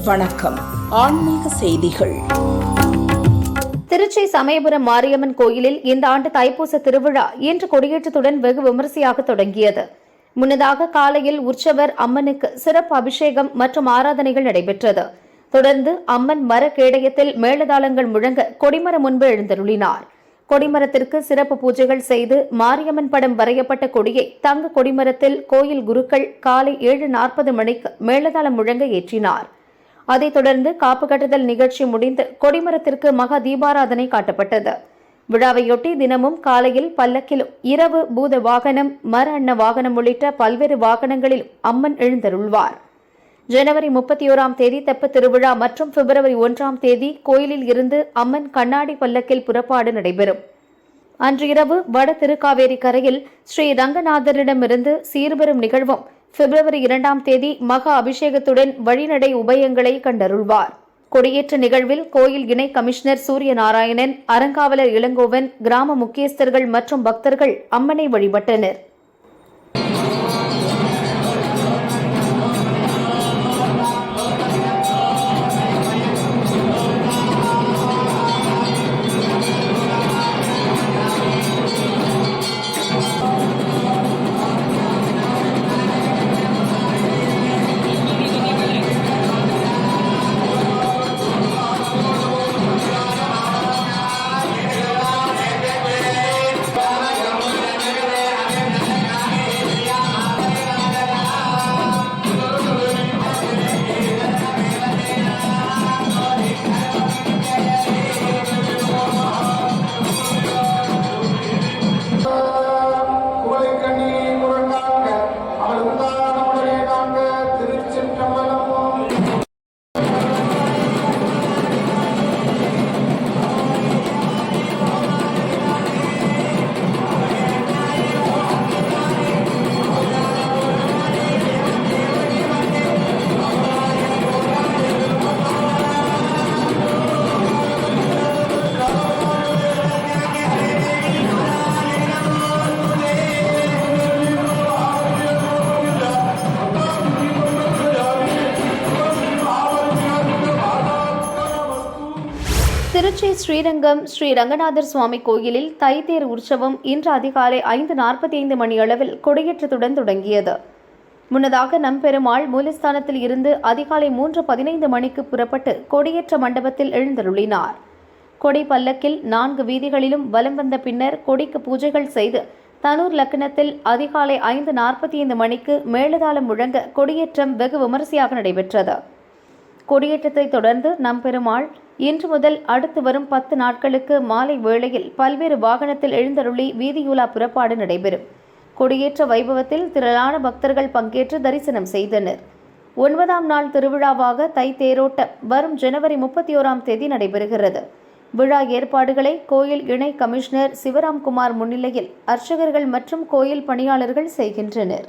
வணக்கம். ஆன்மீக செய்திகள். திருச்சி சமயபுரம் மாரியம்மன் கோயிலில் இந்த ஆண்டு தைப்பூச திருவிழா இன்று கொடியேற்றத்துடன் வெகு விமரிசையாக தொடங்கியது. முன்னதாக காலையில் உற்சவர் அம்மனுக்கு சிறப்பு அபிஷேகம் மற்றும் ஆராதனைகள் நடைபெற்றது. தொடர்ந்து அம்மன் மர கேடயத்தில் மேளதாளங்கள் முழங்க கொடிமரம் முன்பு எழுந்தருளினார். கொடிமரத்திற்கு சிறப்பு பூஜைகள் செய்து மாரியம்மன் படம் வரையப்பட்ட கொடியை தங்க கொடிமரத்தில் கோயில் குருக்கள் காலை 7:40 மணிக்கு மேளதாளம் முழங்க ஏற்றினார். அதைத் தொடர்ந்து காப்பு கட்டுதல் நிகழ்ச்சி முடிந்து கொடிமரத்திற்கு மகா தீபாராதனை காட்டப்பட்டது. விழாவையொட்டி தினமும் காலையில் பல்லக்கிலும், இரவு பூத வாகனம், மர அன்ன வாகனம் உள்ளிட்ட பல்வேறு வாகனங்களிலும் அம்மன் எழுந்தருள்வார். ஜனவரி 31 தெப்ப திருவிழா மற்றும் பிப்ரவரி 1 கோயிலில் இருந்து அம்மன் கண்ணாடி பல்லக்கில் புறப்பாடு நடைபெறும். அன்று இரவு வட திருக்காவேரி கரையில் ஸ்ரீ ரங்கநாதரிடமிருந்து சீர்பெறும் நிகழ்வும், பிப்ரவரி 2 மகா அபிஷேகத்துடன் வழிநடை உபயங்களை கண்டருள்வார். கொடியேற்ற நிகழ்வில் கோயில் இணை கமிஷனர் சூரியநாராயணன், அறங்காவலர் இளங்கோவன், கிராம முக்கியஸ்தர்கள் மற்றும் பக்தர்கள் அம்மனை வழிபட்டனர். திருச்சி ஸ்ரீரங்கம் ஸ்ரீ ரங்கநாதர் சுவாமி கோயிலில் தைத்தேர் உற்சவம் இன்று அதிகாலை 5:45 மணியளவில் கொடியேற்றத்துடன் தொடங்கியது. முன்னதாக நம்பெருமாள் மூலஸ்தானத்தில் இருந்து அதிகாலை 3:15 மணிக்கு புறப்பட்டு கொடியேற்ற மண்டபத்தில் எழுந்தருளினார். கொடி பல்லக்கில் 4 வீதிகளிலும் வலம் வந்த பின்னர் கொடிக்கு பூஜைகள் செய்து தனூர் லக்னத்தில் அதிகாலை 5:45 மணிக்கு மேளதாளம் முழங்க கொடியேற்றம் வெகு விமரிசையாக நடைபெற்றது. கொடியேற்றத்தை தொடர்ந்து நம்பெருமாள் இன்று முதல் அடுத்து வரும் 10 நாட்களுக்கு மாலை வேளையில் பல்வேறு வாகனத்தில் எழுந்தருளி வீதியுலா புறப்பாடு நடைபெறும். கொடியேற்ற வைபவத்தில் திரளான பக்தர்கள் பங்கேற்று தரிசனம் செய்தனர். 9ஆம் நாள் திருவிழாவாக தை தேரோட்டம் வரும் ஜனவரி 31 நடைபெறுகிறது. விழா ஏற்பாடுகளை கோயில் இணை கமிஷனர் சிவராம்குமார் முன்னிலையில் அர்ச்சகர்கள் மற்றும் கோயில் பணியாளர்கள் செய்கின்றனர்.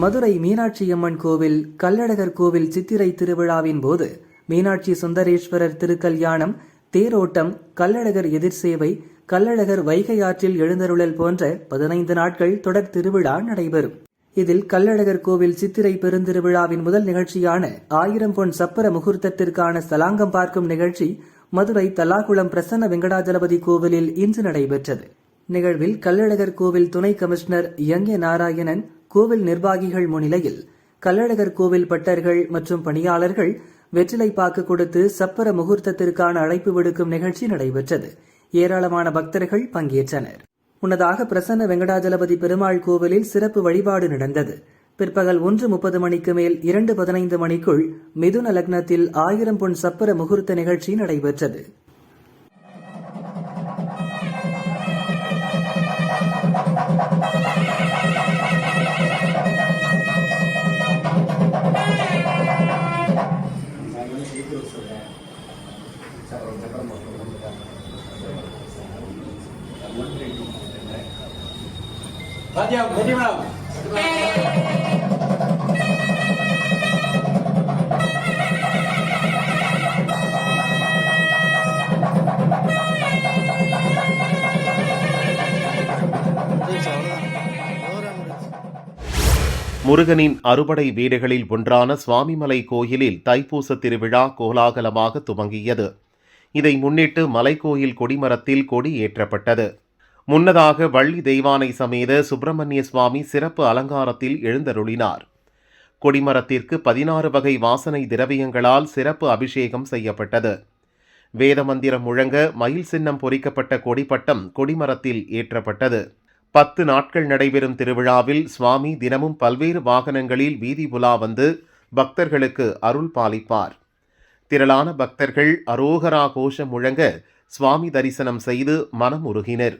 மதுரை மீனாட்சியம்மன் கோவில் கள்ளழகர் கோவில் சித்திரை திருவிழாவின் போது மீனாட்சி சுந்தரேஸ்வரர் திருக்கல்யாணம், தேரோட்டம், கள்ளழகர் எதிர்சேவை, கள்ளழகர் வைகை ஆற்றில் எழுந்தருளல் போன்ற 15 நாட்கள் தொடர் திருவிழா நடைபெறும். இதில் கள்ளழகர் கோவில் சித்திரை பெருந்திருவிழாவின் முதல் நிகழ்ச்சியான 1000 பொன் சப்பர முகூர்த்தத்திற்கான ஸ்தலாங்கம் பார்க்கும் நிகழ்ச்சி மதுரை தல்லாகுளம் பிரசன்ன வெங்கடாஜலபதி கோவிலில் இன்று நடைபெற்றது. நிகழ்வில் கள்ளழகர் கோவில் துணை கமிஷனர் யங்கே நாராயணன், கோவில் நிர்வாகிகள் முன்னிலையில் கள்ளழகர் கோவில் பட்டர்கள் மற்றும் பணியாளர்கள் வெற்றிலை பாக்கு கொடுத்து சப்பர முகூர்த்தத்திற்கான அழைப்பு விடுக்கும் நிகழ்ச்சி நடைபெற்றது. ஏராளமான பக்தர்கள் பங்கேற்றனர். முன்னதாக பிரசன்ன வெங்கடாஜலபதி பெருமாள் கோவிலில் சிறப்பு வழிபாடு நடந்தது. பிற்பகல் 1:30 மணிக்கு மேல் 2:15 மணிக்குள் மிதுன லக்னத்தில் 1000 பொன் சப்பர முகூர்த்த நிகழ்ச்சி நடைபெற்றது. முருகனின் அறுபடை வீடுகளில் ஒன்றான சுவாமிமலை கோயிலில் தைப்பூச திருவிழா கோலாகலமாக துவங்கியது. இதை முன்னிட்டு மலைக்கோயில் கொடிமரத்தில் கொடி ஏற்றப்பட்டது. முன்னதாக வள்ளி தெய்வானை சமேத சுப்பிரமணிய சுவாமி சிறப்பு அலங்காரத்தில் எழுந்தருளினார். கொடிமரத்திற்கு 16 வகை வாசனை திரவியங்களால் சிறப்பு அபிஷேகம் செய்யப்பட்டது. வேத மந்திரம் முழங்க மயில் சின்னம் பொறிக்கப்பட்ட கொடிப்பட்டம் கொடிமரத்தில் ஏற்றப்பட்டது. 10 நாட்கள் நடைபெறும் திருவிழாவில் சுவாமி தினமும் பல்வேறு வாகனங்களில் வீதி உலா வந்து பக்தர்களுக்கு அருள் பாலிப்பார். திரளான பக்தர்கள் அரோகரா கோஷம் முழங்க சுவாமி தரிசனம் செய்து மனம் உருகினர்.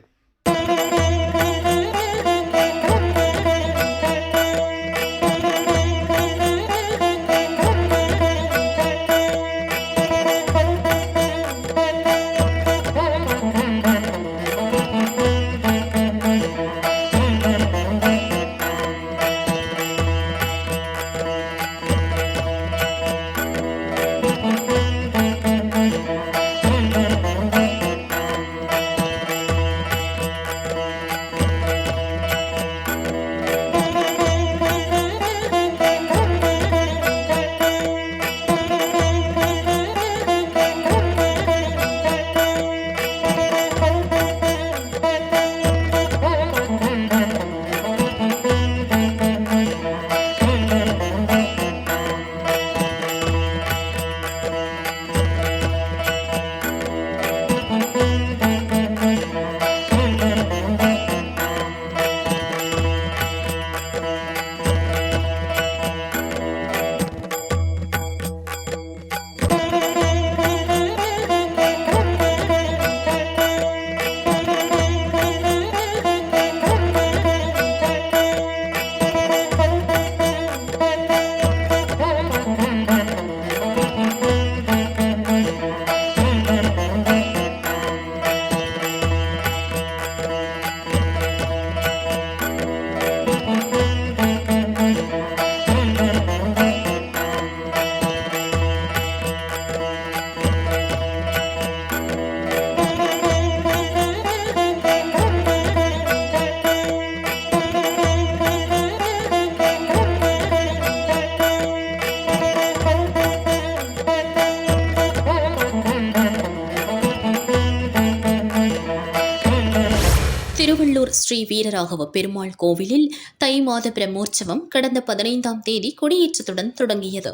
திருவள்ளூர் ஸ்ரீ வீரராகவ பெருமாள் கோவிலில் தை மாத பிரம்மோற்சவம் கடந்த 15ஆம் தேதி கொடியேற்றத்துடன் தொடங்கியது.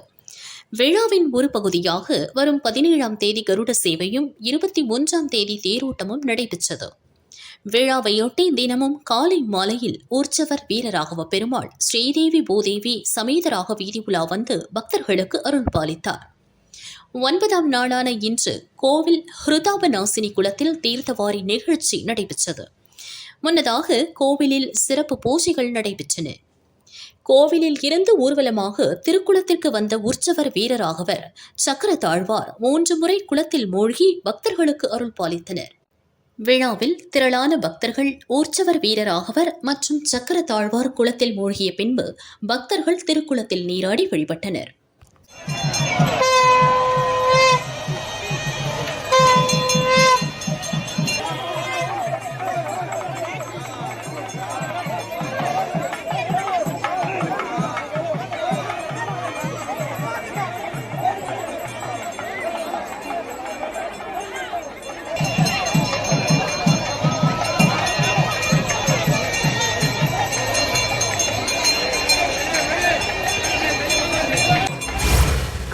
விழாவின் ஒரு பகுதியாக வரும் 17ஆம் தேதி கருட சேவையும் 21ஆம் தேதி தேரோட்டமும் நடைபெற்றது. விழாவையொட்டி தினமும் காலை மாலையில் ஊர்ச்சவர் வீரராகவ பெருமாள் ஸ்ரீதேவி பூதேவி சமேதராக வீதி உலா வந்து பக்தர்களுக்கு அருள் பாலித்தார். 9ஆம் நாளான இன்று கோவில் ஹிருதாபநாசினி குளத்தில் தீர்த்தவாரி நிகழ்ச்சி நடைபெற்றது. முன்னதாக கோவிலில் சிறப்பு பூஜைகள் நடைபெற்றன. கோவிலில் இருந்து ஊர்வலமாக திருக்குளத்திற்கு வந்த உற்சவர் வீரராகவர் சக்கர தாழ்வார் 3 முறை குளத்தில் மூழ்கி பக்தர்களுக்கு அருள் பாலித்தனர். விழாவில் திரளான பக்தர்கள் ஊர்ச்சவர் வீரராகவர் மற்றும் சக்கர தாழ்வார் குளத்தில் மூழ்கிய பின்பு பக்தர்கள் திருக்குளத்தில் நீராடி வழிபட்டனர்.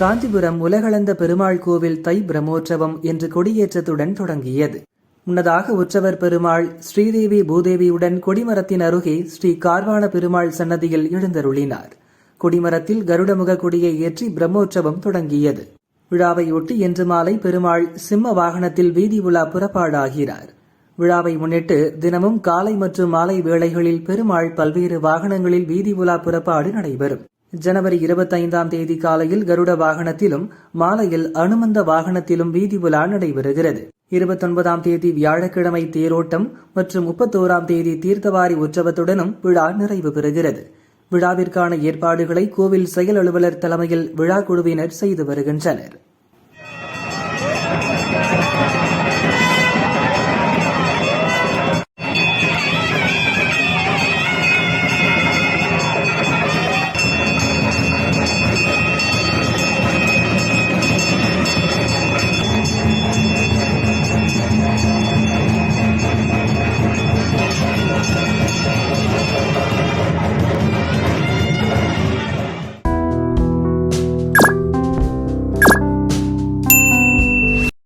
காஞ்சிபுரம் உலகளந்த பெருமாள் கோவில் தை பிரம்மோற்சவம் இன்று கொடியேற்றத்துடன் தொடங்கியது. முன்னதாக உற்சவர் பெருமாள் ஸ்ரீதேவி பூதேவியுடன் கொடிமரத்தின் அருகே ஸ்ரீ கார்வாண பெருமாள் சன்னதியில் எழுந்தருளினார். கொடிமரத்தில் கருடமுக கொடியை ஏற்றி பிரம்மோற்சவம் தொடங்கியது. விழாவையொட்டி இன்று மாலை பெருமாள் சிம்ம வாகனத்தில் வீதி உலா புறப்பாடாகிறார். விழாவை முன்னிட்டு தினமும் காலை மற்றும் மாலை வேளைகளில் பெருமாள் பல்வேறு வாகனங்களில் வீதி உலா புறப்பாடு நடைபெறும். ஜனவரி 25ஆம் தேதி காலையில் கருட வாகனத்திலும் மாலையில் அனுமந்த வாகனத்திலும் வீதி உலா நடைபெறுகிறது. 29ஆம் தேதி வியாழக்கிழமை தேரோட்டம் மற்றும் 31ஆம் தேதி தீர்த்தவாரி உற்சவத்துடனும் விழா நிறைவு பெறுகிறது. விழாவிற்கான ஏற்பாடுகளை கோவில் செயல் அலுவலர் தலைமையில் விழா குழுவினர் செய்து வருகின்றனர்.